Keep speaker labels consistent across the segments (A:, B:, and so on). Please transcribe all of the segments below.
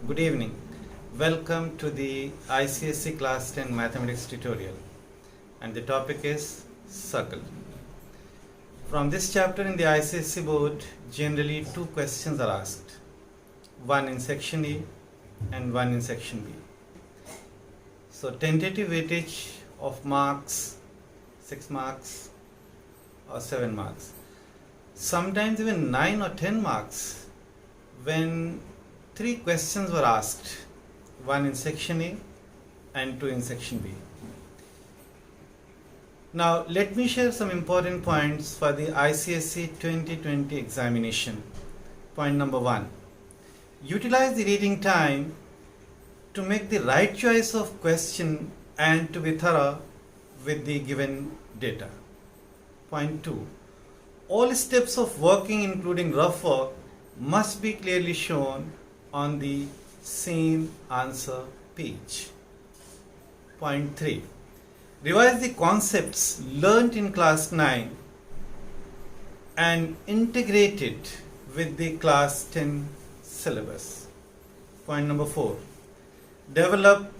A: Good evening. Welcome to the ICSE Class 10 Mathematics tutorial, and the topic is circle. From this chapter in the ICSE board, generally two questions are asked, one in section A and one in section B. So tentative weightage of marks, 6 marks or 7 marks, sometimes even 9 or 10 marks when 3 questions were asked, one in section A and 2 in section B. Now let me share some important points for the ICSE 2020 examination. Point number 1. Utilize the reading time to make the right choice of question and to be thorough with the given data. Point 2. All steps of working, including rough work, must be clearly shown on the same answer page. Point 3. Revise the concepts learnt in class 9 and integrate it with the class 10 syllabus. Point number 4. Develop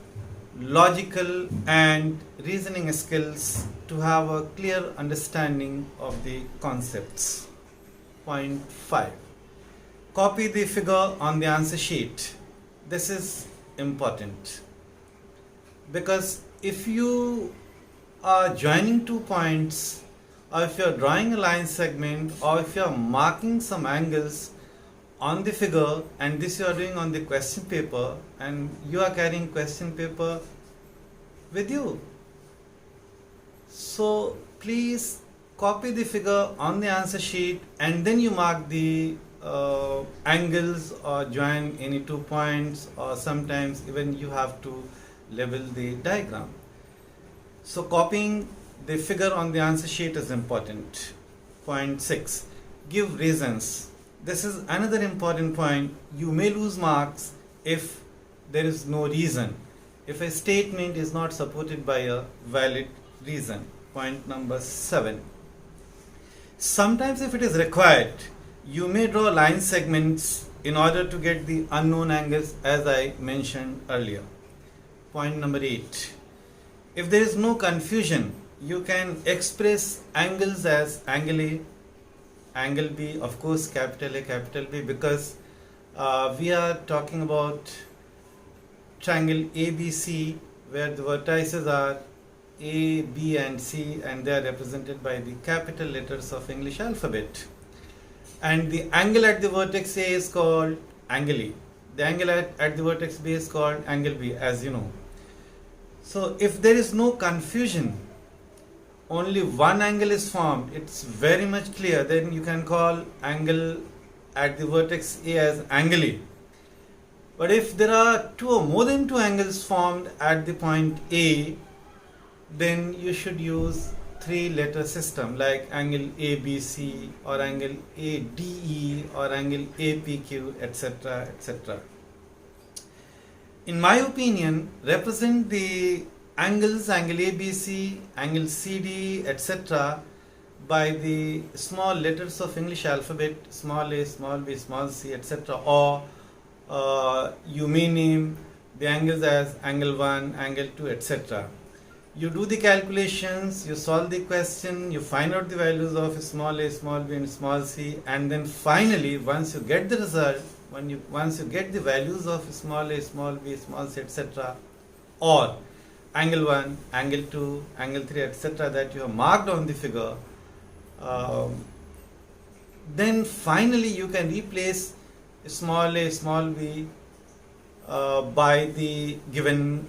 A: logical and reasoning skills to have a clear understanding of the concepts. Point 5. Copy the figure on the answer sheet. This is important because if you are joining 2 points, or if you are drawing a line segment, or if you are marking some angles on the figure, and this you are doing on the question paper, and you are carrying question paper with you, so please copy the figure on the answer sheet and then you mark the angles or join any 2 points, or sometimes even you have to label the diagram. So copying the figure on the answer sheet is important. Point 6. Give reasons. This is another important point. You may lose marks if there is no reason, if a statement is not supported by a valid reason. Point number 7. Sometimes if it is required, you may draw line segments in order to get the unknown angles, as I mentioned earlier. Point number 8. If there is no confusion, you can express angles as angle A, angle B, of course capital A, capital B, because we are talking about triangle ABC where the vertices are A, B and C, and they are represented by the capital letters of English alphabet. And the angle at the vertex A is called angle A. The angle at the vertex B is called angle B, as you know. So if there is no confusion, only one angle is formed, it's very much clear, then you can call angle at the vertex A as angle A. But if there are 2 or more than 2 angles formed at the point A, then you should use 3-letter system like angle ABC or angle ADE or angle APQ, etc., etc. In my opinion, represent the angles, angle ABC, angle CD, etc. by the small letters of English alphabet, small a, small b, small c, etc. Or you may name the angles as angle 1, angle 2, etc. You do the calculations, you solve the question, you find out the values of small a, small b and small c, and then finally once you get the result, once you get the values of small a, small b, small c, etc. or angle 1, angle 2, angle 3, etc. that you have marked on the figure, then finally you can replace small a, small b by the given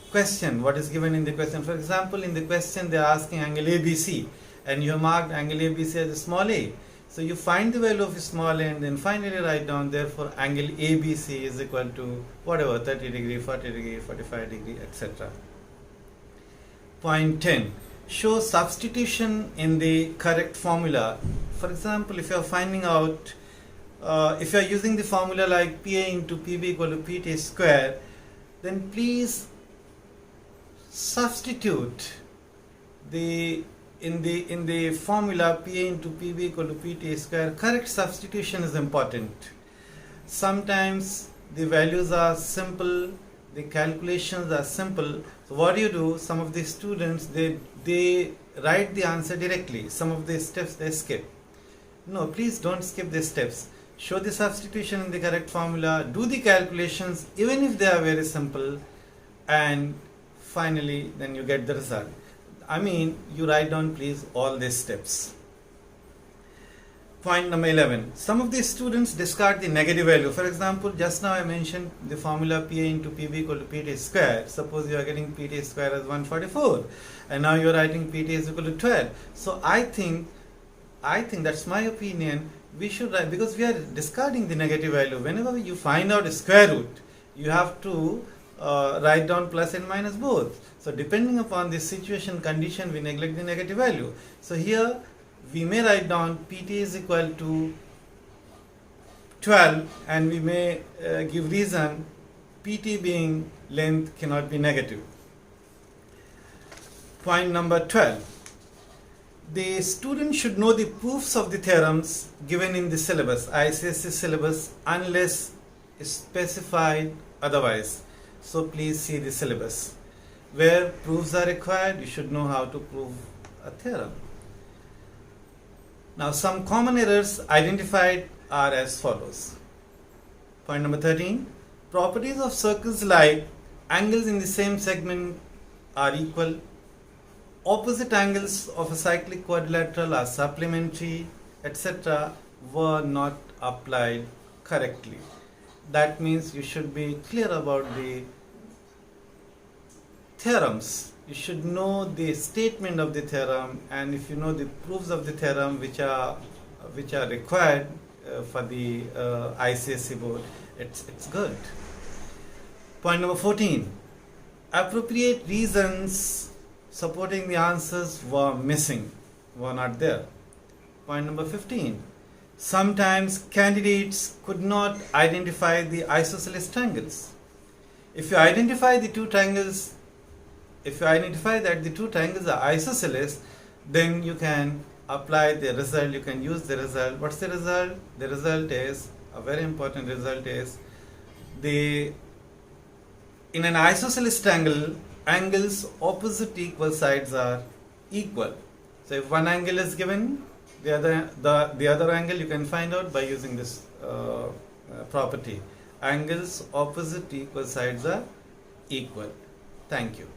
A: question, what is given in the question. For example, in the question they are asking angle ABC and you have marked angle ABC as a small a. So you find the value of small a and then finally write down, therefore angle ABC is equal to whatever, 30 degree, 40 degree, 45 degree, etc. Point 10. Show substitution in the correct formula. For example, if you are finding out, if you are using the formula like PA into PB equal to PT square, then please substitute in the formula PA into PB equal to PT square. Correct substitution is important. Sometimes the values are simple, the calculations are simple. So what do? Some of the students, they write the answer directly. Some of the steps they skip. No, please don't skip the steps. Show the substitution in the correct formula, do the calculations even if they are very simple, and finally then you get the result. I mean, you write down please all these steps. Point number 11. Some of the students discard the negative value. For example, just now I mentioned the formula PA into PB equal to PT square. Suppose you are getting PT square as 144 and now you are writing PT is equal to 12. So I think that's my opinion. We should write, because we are discarding the negative value. Whenever you find out a square root, you have to write down plus and minus both. So depending upon the situation condition, we neglect the negative value. So here we may write down PT is equal to 12 and we may give reason PT being length cannot be negative. Point number 12. The student should know the proofs of the theorems given in the syllabus, ICSE syllabus, unless specified otherwise. So please see the syllabus. Where proofs are required, you should know how to prove a theorem. Now some common errors identified are as follows. Point number 13. Properties of circles like angles in the same segment are equal. Opposite angles of a cyclic quadrilateral are supplementary, etc. were not applied correctly. That means you should be clear about the theorems. You should know the statement of the theorem, and if you know the proofs of the theorem which are required for the ICSE board, it's good. Point number 14. Appropriate reasons supporting the answers were missing, were not there. Point number 15. Sometimes candidates could not identify the isosceles triangles. If you identify that the two triangles are isosceles, then you can apply the result, you can use the result. What's the result? The result is, a very important result is, in an isosceles triangle, angles opposite equal sides are equal. So if one angle is given, the other angle you can find out by using this property. Angles opposite equal sides are equal. Thank you.